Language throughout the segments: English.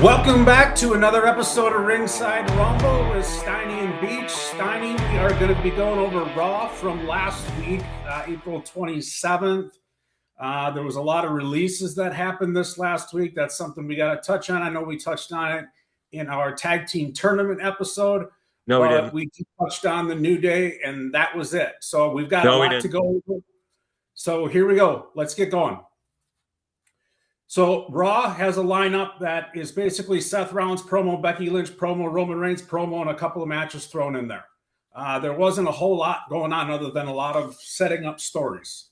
Welcome back to another episode of Ringside Rumble with Steiny and Beach. Steiny, we are going to be going over Raw from last week, April 27th. There was a lot of releases that happened this last week. That's something we got to touch on. I know we touched on it in our tag team tournament episode. No, we didn't. We touched on the New Day, and that was it. So we've got a lot to go over. So here we go. Let's get going. So Raw has a lineup that is basically Seth Rollins promo, Becky Lynch promo, Roman Reigns promo, and a couple of matches thrown in there. There wasn't a whole lot going on other than a lot of setting up stories.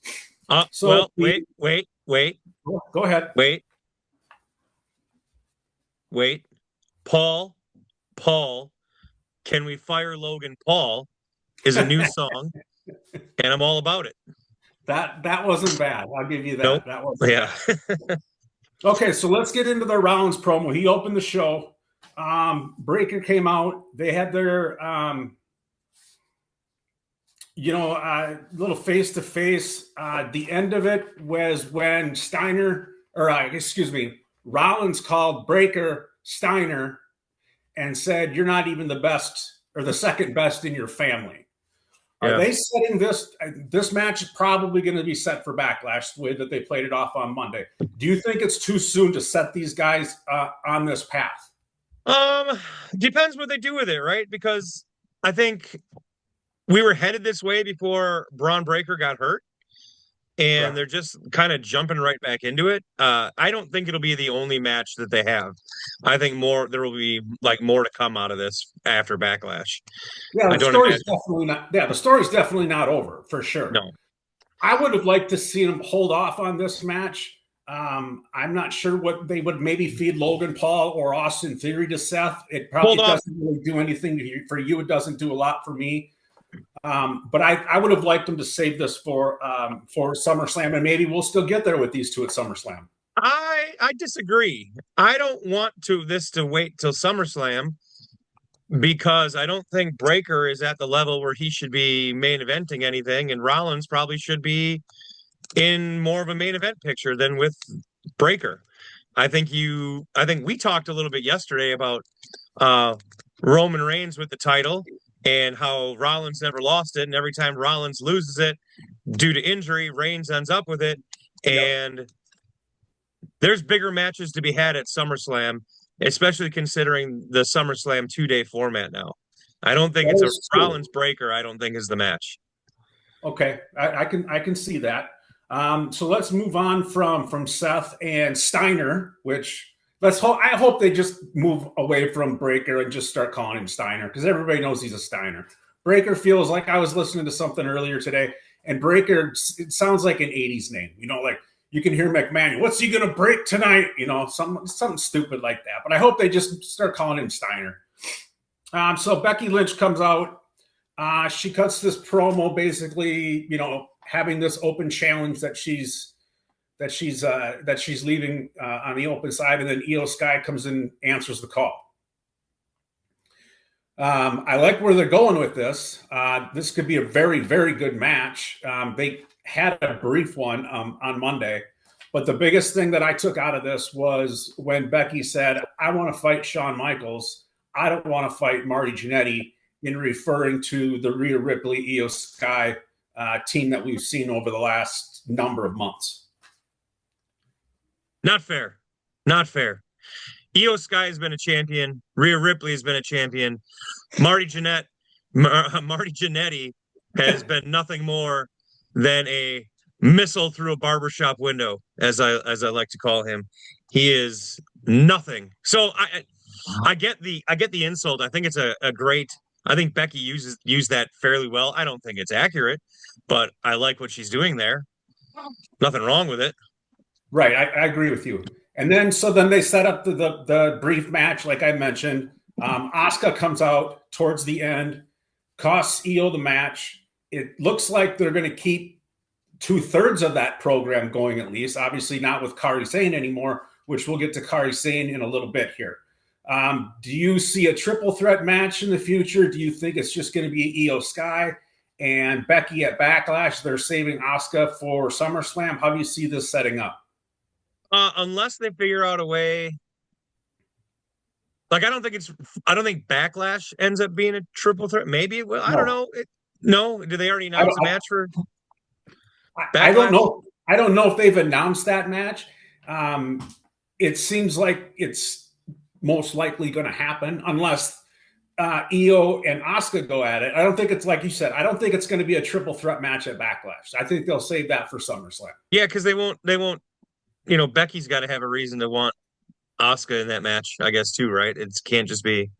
Wait. Go ahead. Wait. Paul, Can We Fire Logan Paul is a new song, and I'm all about it. That wasn't bad. I'll give you that. Nope. That wasn't bad. Okay, so let's get into the Rollins promo. He opened the show. Breaker came out. They had their, little face-to-face. The end of it was when Rollins called Breaker Steiner and said, "You're not even the best or the second best in your family." Are they setting this? This match is probably going to be set for Backlash the way that they played it off on Monday. Do you think it's too soon to set these guys on this path? Depends what they do with it, right? Because I think we were headed this way before Bron Breakker got hurt, and they're just kind of jumping right back into it. I don't think it'll be the only match that they have. I think there will be more to come out of this after Backlash. Yeah, the story's definitely not. Yeah, the story's definitely not over for sure. No, I would have liked to see them hold off on this match. I'm not sure what they would maybe feed Logan Paul or Austin Theory to Seth. It probably doesn't really do anything for you. It doesn't do a lot for me. But I would have liked them to save this for SummerSlam, and maybe we'll still get there with these two at SummerSlam. I disagree. I don't want this to wait till SummerSlam because I don't think Breakker is at the level where he should be main eventing anything, and Rollins probably should be in more of a main event picture than with Breakker. I think we talked a little bit yesterday about Roman Reigns with the title and how Rollins never lost it, and every time Rollins loses it due to injury, Reigns ends up with it. And there's bigger matches to be had at SummerSlam, especially considering the SummerSlam 2-day format now. I don't think it's a Rollins Breakker. I don't think is the match. Okay, I can see that. So let's move on from Seth and Steiner, I hope they just move away from Breakker and just start calling him Steiner because everybody knows he's a Steiner. Breakker feels like I was listening to something earlier today, and Breakker, it sounds like an 80s name. Like you can hear McMahon, "What's he going to break tonight?" Something stupid like that. But I hope they just start calling him Steiner. So Becky Lynch comes out. She cuts this promo basically, having this open challenge that she's leaving on the open side, and then Io Sky comes in and answers the call. I like where they're going with this. This could be a very, very good match. They had a brief one on Monday, but the biggest thing that I took out of this was when Becky said, "I want to fight Shawn Michaels. I don't want to fight Marty Jannetty," in referring to the Rhea Ripley, Io Sky team that we've seen over the last number of months. Not fair. Io Sky has been a champion. Rhea Ripley has been a champion. Marty Jannetty has been nothing more than a missile through a barbershop window, as I like to call him. He is nothing. So I get the insult. I think it's a great. I think Becky used that fairly well. I don't think it's accurate, but I like what she's doing there. Nothing wrong with it. Right, I agree with you. And then they set up the brief match, like I mentioned. Asuka comes out towards the end, costs Io the match. It looks like they're going to keep 2/3 of that program going at least. Obviously not with Kairi Sane anymore, which we'll get to Kairi Sane in a little bit here. Do you see a triple threat match in the future? Do you think it's just going to be Io Sky and Becky at Backlash? They're saving Asuka for SummerSlam. How do you see this setting up? Unless they figure out a way. Like, I don't think Backlash ends up being a triple threat. Maybe it will. I don't No, know. No, did they already I announce a don't. match for I don't Backlash? know. I don't know if they've announced that match. Um, it seems like it's most likely going to happen unless Io and Asuka go at it. I don't think it's like you said. I don't think it's going to be a triple threat match at Backlash. I think they'll save that for SummerSlam. Yeah, because they won't. They won't. You know, Becky's got to have a reason to want Asuka in that match, I guess, too, right? It can't just be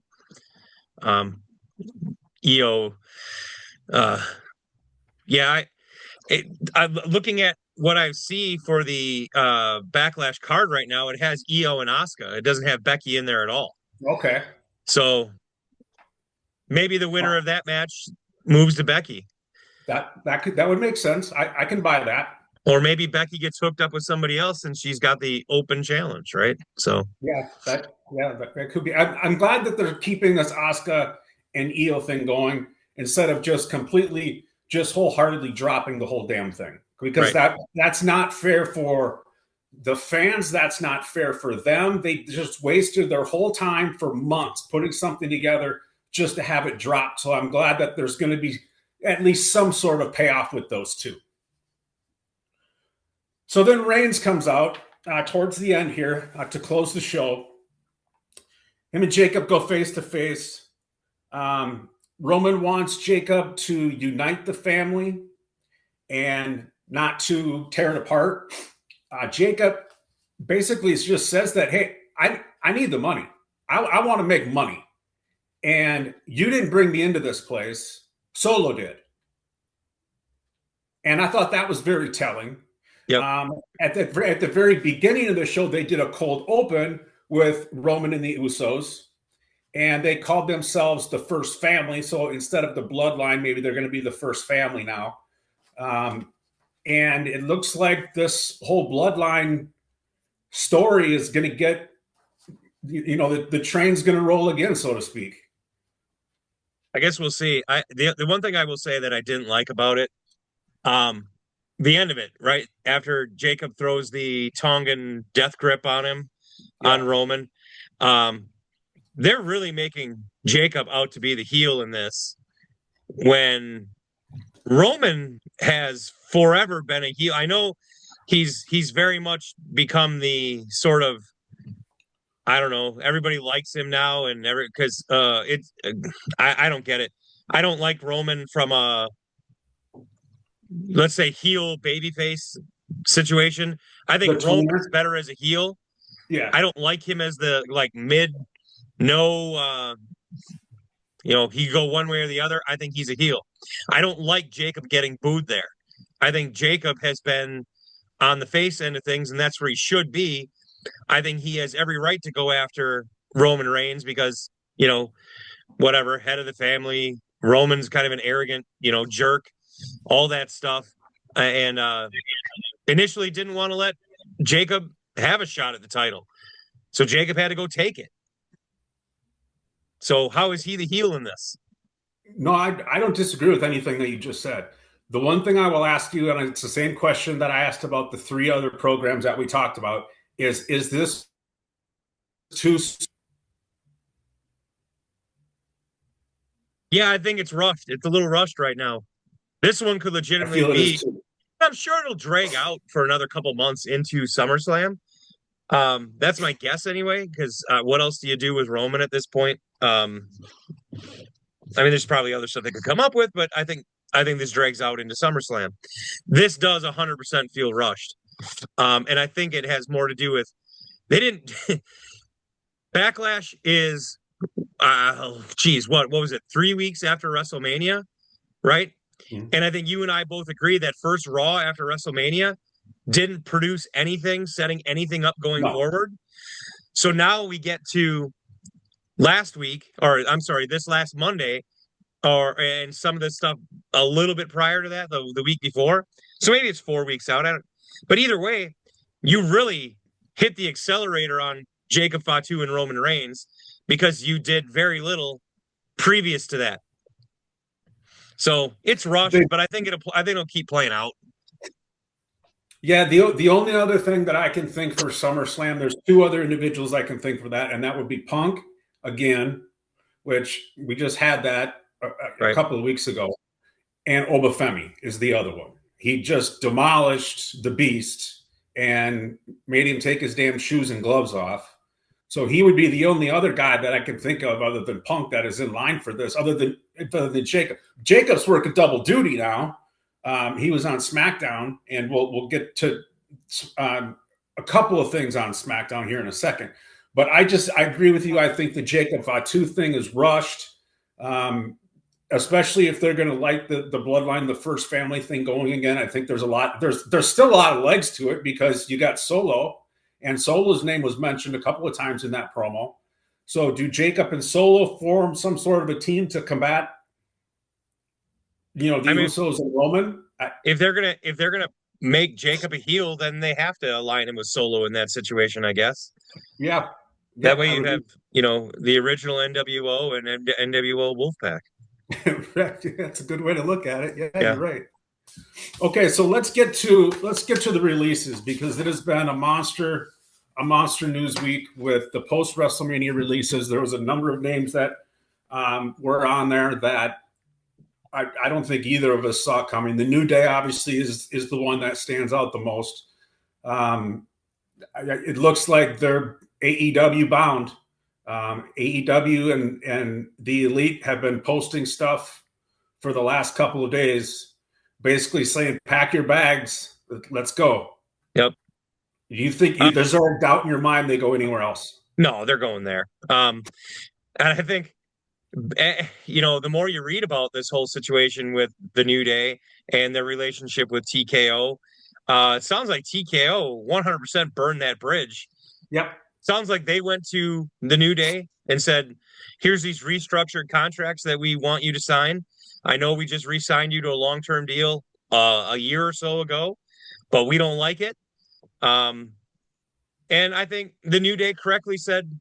um Io. Uh, yeah, I'm looking at what I see for the Backlash card right now. It has Io and Asuka. It doesn't have Becky in there at all. Okay, So maybe the winner of that match moves to Becky, that would make sense. I can buy that. or maybe Becky gets hooked up with somebody else and she's got the open challenge, right? So That could be. I'm glad that they're keeping this Asuka and Io thing going instead of just completely, just wholeheartedly dropping the whole damn thing because right, that's not fair for the fans. That's not fair for them. They just wasted their whole time for months putting something together just to have it dropped. So I'm glad that there's going to be at least some sort of payoff with those two. So then Reigns comes out towards the end here to close the show. Him and Jacob go face to face. Roman wants Jacob to unite the family and not to tear it apart. Jacob basically just says that, hey, I need the money. I want to make money. And you didn't bring me into this place. Solo did. And I thought that was very telling. yep. At the very beginning of the show, they did a cold open with Roman and the Usos, and they called themselves the First Family. So instead of the Bloodline, maybe they're going to be the First Family now. And it looks like this whole Bloodline story is going to get, the train's going to roll again, so to speak. I guess we'll see. The one thing I will say that I didn't like about it, um, the end of it, right after Jacob throws the Tongan death grip on him, on Yeah. Roman. They're really making Jacob out to be the heel in this when Roman has forever been a heel. I know he's very much become the sort of, I don't know, everybody likes him now and because it's I don't get it. I don't like Roman from a, let's say, heel babyface situation. I think The Roman is tweener. better as a heel. Yeah. I don't like him as the like mid no he could go one way or the other. I think he's a heel. I don't like Jacob getting booed there. I think Jacob has been on the face end of things, and that's where he should be. I think he has every right to go after Roman Reigns because, whatever, head of the family, Roman's kind of an arrogant, jerk, all that stuff. And initially didn't want to let Jacob have a shot at the title. So Jacob had to go take it. So how is he the heel in this? No, I don't disagree with anything that you just said. The one thing I will ask you, and it's the same question that I asked about the three other programs that we talked about, is this too? Yeah, I think it's rushed. It's a little rushed right now. This one could I legitimately feel it is be. too. I'm sure it'll drag out for another couple months into SummerSlam. That's my guess anyway, because what else do you do with Roman at this point? I mean, there's probably other stuff they could come up with, but I think this drags out into SummerSlam. This does 100% feel rushed, and I think it has more to do with they didn't. Backlash is, what was it? 3 weeks after WrestleMania, right? Mhm. And I think you and I both agree that first Raw after WrestleMania didn't produce anything, setting anything up going No, forward. So now we get to last week, or I'm sorry, this last Monday, and some of this stuff a little bit prior to that, the week before. So maybe it's 4 weeks out. But either way, you really hit the accelerator on Jacob Fatu and Roman Reigns because you did very little previous to that. So it's rushed, but I think it'll keep playing out. Yeah, the only other thing that I can think for SummerSlam, there's two other individuals I can think for that, and that would be Punk again, which we just had that a Right. couple of weeks ago, and Obafemi is the other one. He just demolished the Beast and made him take his damn shoes and gloves off. So he would be the only other guy that I can think of other than Punk that is in line for this, other than Jacob. Jacob's working double duty now. He was on SmackDown, and we'll get to a couple of things on SmackDown here in a second. But I agree with you. I think the Jacob Fatu thing is rushed, especially if they're going to light the bloodline, the first family thing going again. I think there's still a lot of legs to it because you got Solo, and Solo's name was mentioned a couple of times in that promo. So do Jacob and Solo form some sort of a team to combat, the Usos and Roman? If they're gonna make Jacob a heel, then they have to align him with Solo in that situation, I guess. Yeah. That way you have, the original NWO and NWO Wolfpack. That's a good way to look at it. Yeah, Yeah. you're right. Okay, so let's get to the releases because it has been a monster news week with the post WrestleMania releases. There was a number of names that were on there that I don't think either of us saw coming. The New Day obviously is the one that stands out the most. It looks like they're AEW bound. AEW and the Elite have been posting stuff for the last couple of days, basically saying, pack your bags, let's go. Yep. You think there's no doubt in your mind they go anywhere else? No, they're going there. And I think, the more you read about this whole situation with the New Day and their relationship with TKO, it sounds like TKO 100% burned that bridge. Yep. Sounds like they went to the New Day and said, here's these restructured contracts that we want you to sign. I know we just re-signed you to a long-term deal a year or so ago, but we don't like it. And I think the New Day correctly said,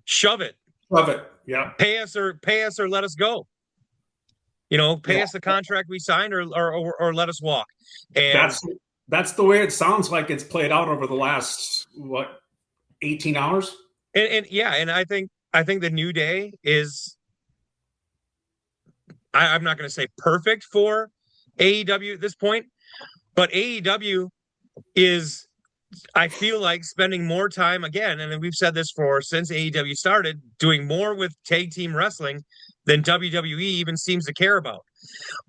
shove it. Love it. Yeah. Pay us or let us go. Pay us the contract we signed or let us walk. And that's the way it sounds like it's played out over the last 18 hours. And I think the New Day is, I'm not going to say perfect for AEW at this point, but AEW is, I feel like, spending more time again, and we've said this since AEW started, doing more with tag team wrestling than WWE even seems to care about.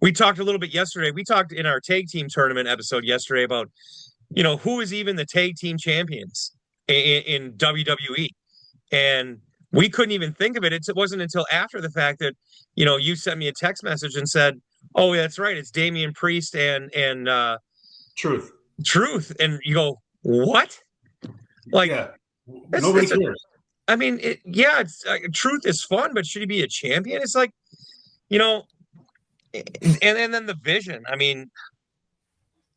We talked a little bit yesterday. We talked in our tag team tournament episode yesterday about, who is even the tag team champions in WWE. And we couldn't even think of it. It wasn't until after the fact that, you sent me a text message and said, oh, that's right, it's Damian Priest and Truth. And you go, what? Like, yeah. Nobody cares. I mean, it's Truth is fun, but should he be a champion? It's like, and then the Vision. I mean,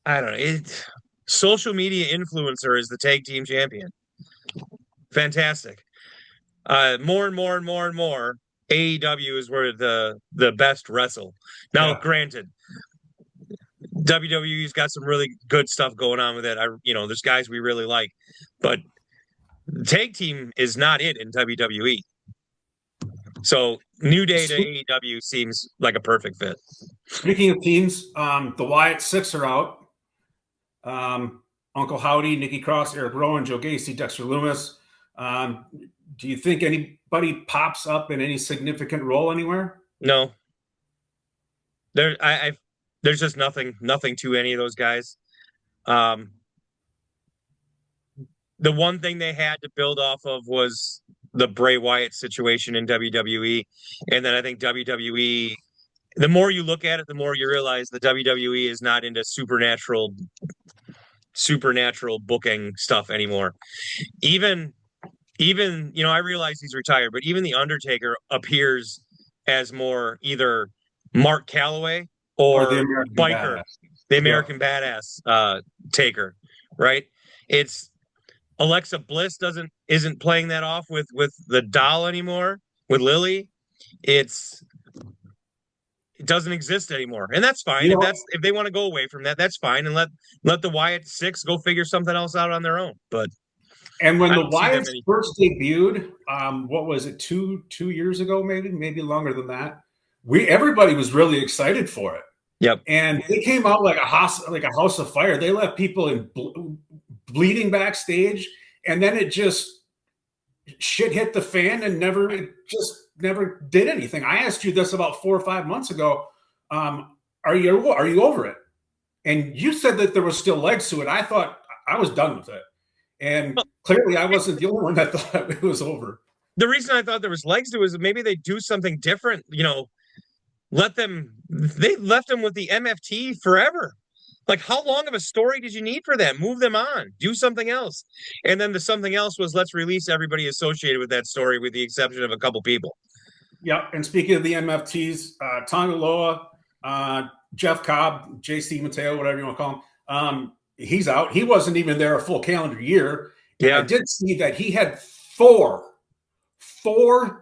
I don't know. Social media influencer is the tag team champion. Fantastic. More and more and more and more, AEW is where the best wrestle. Now, Granted, WWE's got some really good stuff going on with it. There's guys we really like, but the tag team is not it in WWE. So New Day to AEW seems like a perfect fit. Speaking of teams, the Wyatt Six are out. Uncle Howdy, Nikki Cross, Eric Rowan, Joe Gacy, Dexter Loomis. Do you think anybody pops up in any significant role anywhere? No. There's just nothing to any of those guys. The one thing they had to build off of was the Bray Wyatt situation in WWE. And then I think WWE, the more you look at it, the more you realize the WWE is not into supernatural booking stuff anymore. Even, I realize he's retired, but even The Undertaker appears as more either Mark Calloway or the American Biker, Badass. the American Badass Taker, right? It's Alexa Bliss isn't playing that off with the doll anymore with Lily. It's it doesn't exist anymore, and that's fine. You know, If they want to go away from that, that's fine, and let the Wyatt Six go figure something else out on their own. But and when I the don't see them Wyatts first debuted, what was it, two years ago, maybe longer than that? Everybody was really excited for it. Yep. And they came out like a house of fire. They left people bleeding backstage, and then it just shit hit the fan and it just never did anything. I asked you this about 4 or 5 months ago. Are you over it? And you said that there was still legs to it. I thought I was done with it. And clearly I wasn't the only one that thought it was over. The reason I thought there was legs to it is maybe they do something different, they left them with the MFT forever. Like, how long of a story did you need for them? Move them on, do something else. And then the something else was, let's release everybody associated with that story, with the exception of a couple people. Yeah. And speaking of the MFTs, Tonga Loa, Jeff Cobb, JC Mateo, whatever you want to call him, he's out. He wasn't even there a full calendar year. And I did see that he had four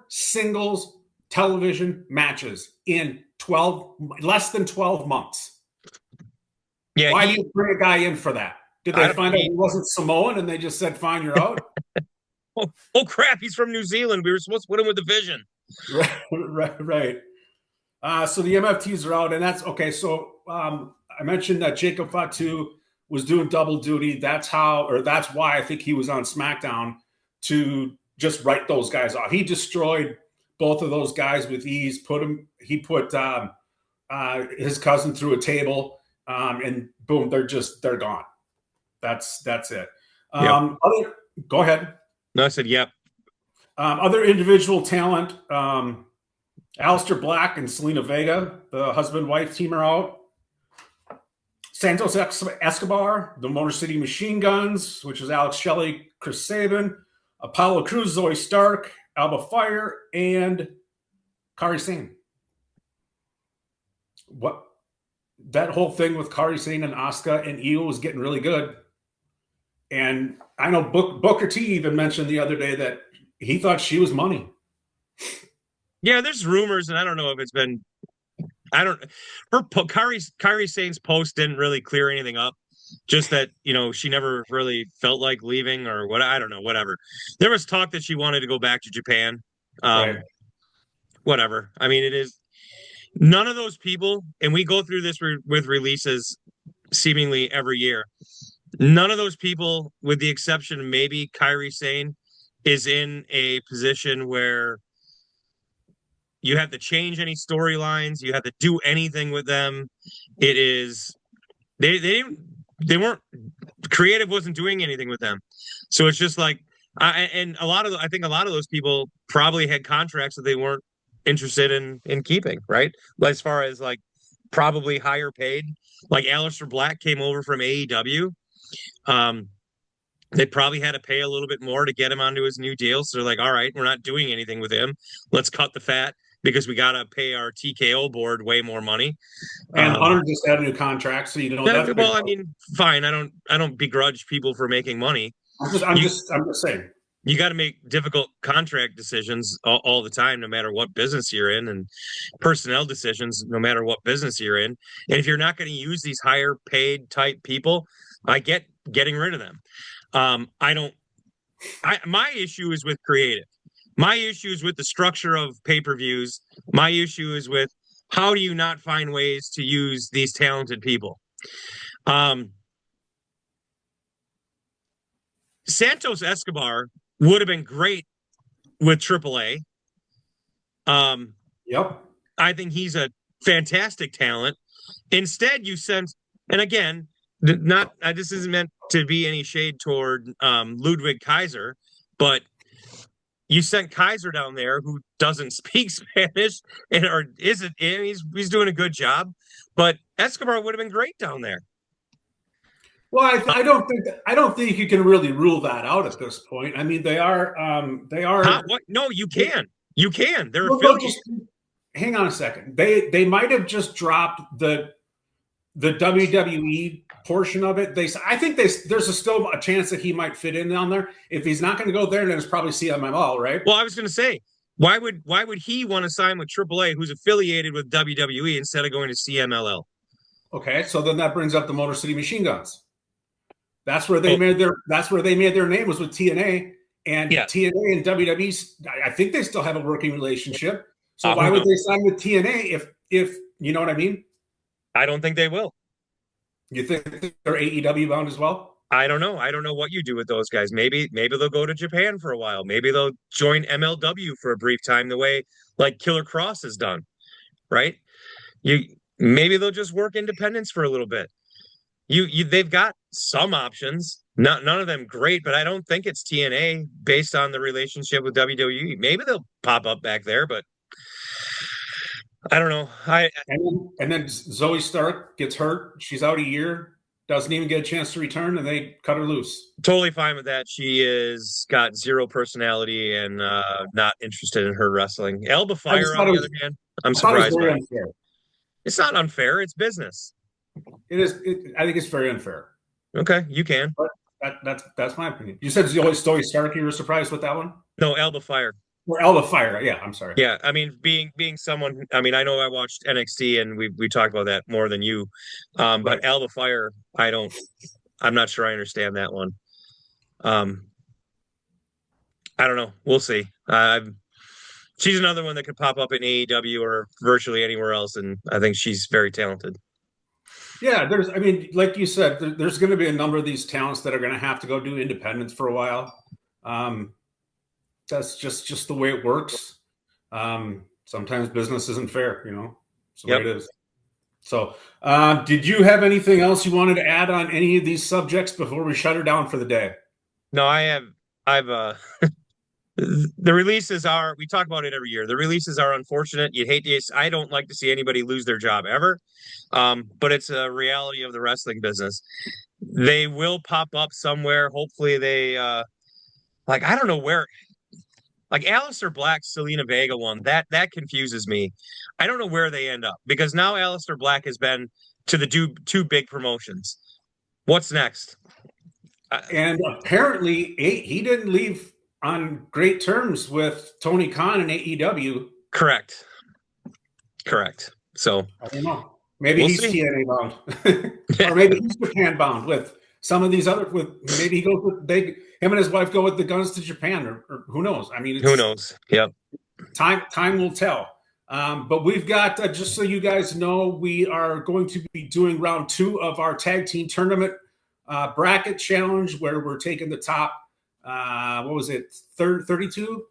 singles television matches in less than 12 months. Yeah, why do you bring a guy in for that? Did they find out he wasn't Samoan and they just said, fine, you're out? oh, crap, he's from New Zealand. We were supposed to put him with the Vision. Right. So the MFTs are out, and that's okay. So I mentioned that Jacob Fatu was doing double duty. That's why I think he was on SmackDown, to just write those guys off. He destroyed both of those guys with ease. He put his cousin through a table. And boom, they're gone. That's it. Yep. Go ahead. No, I said, yep. Other individual talent, Aleister Black and Selena Vega, the husband-wife team, are out. Santos Escobar, the Motor City Machine Guns, which is Alex Shelley, Chris Sabin, Apollo Crews, Zoe Stark, Alba Fire, and Kairi Sane. What? That whole thing with Kairi Sane and Asuka and Io was getting really good. And I know Booker T even mentioned the other day that he thought she was money. Yeah, there's rumors, and I don't know if it's been. Kairi Sane's post didn't really clear anything up. Just that, she never really felt like leaving or what. I don't know, whatever. There was talk that she wanted to go back to Japan. Right. Whatever. I mean, it is. None of those people, and we go through this with releases seemingly every year, none of those people, with the exception of maybe Kairi Sane, is in a position where you have to change any storylines, you have to do anything with them. It is they weren't creative, wasn't doing anything with them. So it's just like I think a lot of those people probably had contracts that they weren't interested in keeping, right? As far as like probably higher paid, like Aleister Black came over from AEW. They probably had to pay a little bit more to get him onto his new deal. So they're like, all right, we're not doing anything with him. Let's cut the fat because we got to pay our TKO board way more money. And Hunter just had a new contract, so that's well, I mean, fine. I don't begrudge people for making money. I'm just saying. You got to make difficult contract decisions all the time, no matter what business you're in, and personnel decisions, no matter what business you're in. And if you're not going to use these higher paid type people, I get getting rid of them. My issue is with creative. My issue is with the structure of pay-per-views. My issue is with how do you not find ways to use these talented people? Santos Escobar would have been great with AAA. Yep. I think he's a fantastic talent. Instead, you sent, and again, this isn't meant to be any shade toward Ludwig Kaiser, but you sent Kaiser down there who doesn't speak Spanish he's doing a good job, but Escobar would have been great down there. Well, I don't think you can really rule that out at this point. I mean, they are. What? No, you can. You can. They're affiliates. Hang on a second. They might have just dropped the WWE portion of it. I think there's still a chance that he might fit in down there. If he's not going to go there, then it's probably CMLL, right? Well, I was going to say Why would he want to sign with AAA, who's affiliated with WWE, instead of going to CMLL? Okay, so then that brings up the Motor City Machine Guns. That's where they made their name, was with TNA, and Yeah. TNA and WWE. I think they still have a working relationship. So why who would knows? they sign with TNA if you know what I mean? I don't think they will. You think they're AEW bound as well? I don't know. I don't know what you do with those guys. Maybe they'll go to Japan for a while. Maybe they'll join MLW for a brief time, the way like Killer Cross has done, right? Maybe they'll just work independence for a little bit. They've got some options. None of them great, but I don't think it's TNA based on the relationship with WWE. Maybe they'll pop up back there, but I don't know. And then Zoe Stark gets hurt. She's out a year. Doesn't even get a chance to return, and they cut her loose. Totally fine with that. She is got zero personality and not interested in her wrestling. Elba Fire, on the other hand, I'm surprised by it. It's not unfair. It's business. It is. I think it's very unfair. Okay, you can. But that's my opinion. You said Zoe Stark. You were surprised with that one? No, Elba Fire. Or Elba Fire. Yeah, I'm sorry. Yeah, I mean, being someone. I mean, I know I watched NXT and we talked about that more than you. But Elba Fire, I'm not sure I understand that one. I don't know. We'll see. She's another one that could pop up in AEW or virtually anywhere else, and I think she's very talented. Yeah, like you said, there's going to be a number of these talents that are going to have to go do independence for a while. That's just the way it works. Sometimes business isn't fair, It's the way it is. So, did you have anything else you wanted to add on any of these subjects before we shut her down for the day? No, I've the releases we talk about it every year. The releases are unfortunate. You'd hate to, I don't like to see anybody lose their job ever. But it's a reality of the wrestling business. They will pop up somewhere. Hopefully they, I don't know where, like Aleister Black's Selena Vega one, that confuses me. I don't know where they end up, because now Aleister Black has been to the two big promotions. What's next? And apparently he didn't leave on great terms with Tony Khan and AEW. Correct. So I don't know. Maybe he's TNA bound, or maybe he's Japan bound with some of these other. Maybe he goes with him and his wife go with the Guns to Japan, or who knows? I mean, who knows? Yep. Time will tell. But we've got, just so you guys know, we are going to be doing round 2 of our tag team tournament bracket challenge, where we're taking the top. What was it? 32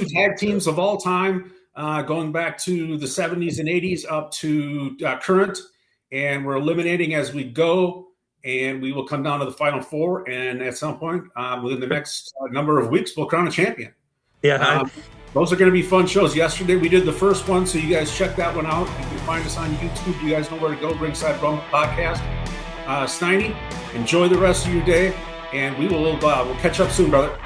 tag teams of all time, going back to the 70s and 80s up to current, and we're eliminating as we go. And we will come down to the final 4, and at some point within the next number of weeks, we'll crown a champion. Yeah, those are going to be fun shows. Yesterday we did the first one, so you guys check that one out. You can find us on YouTube. You guys know where to go. Ringside Rumble Podcast. Steiny, enjoy the rest of your day, and we'll catch up soon, brother.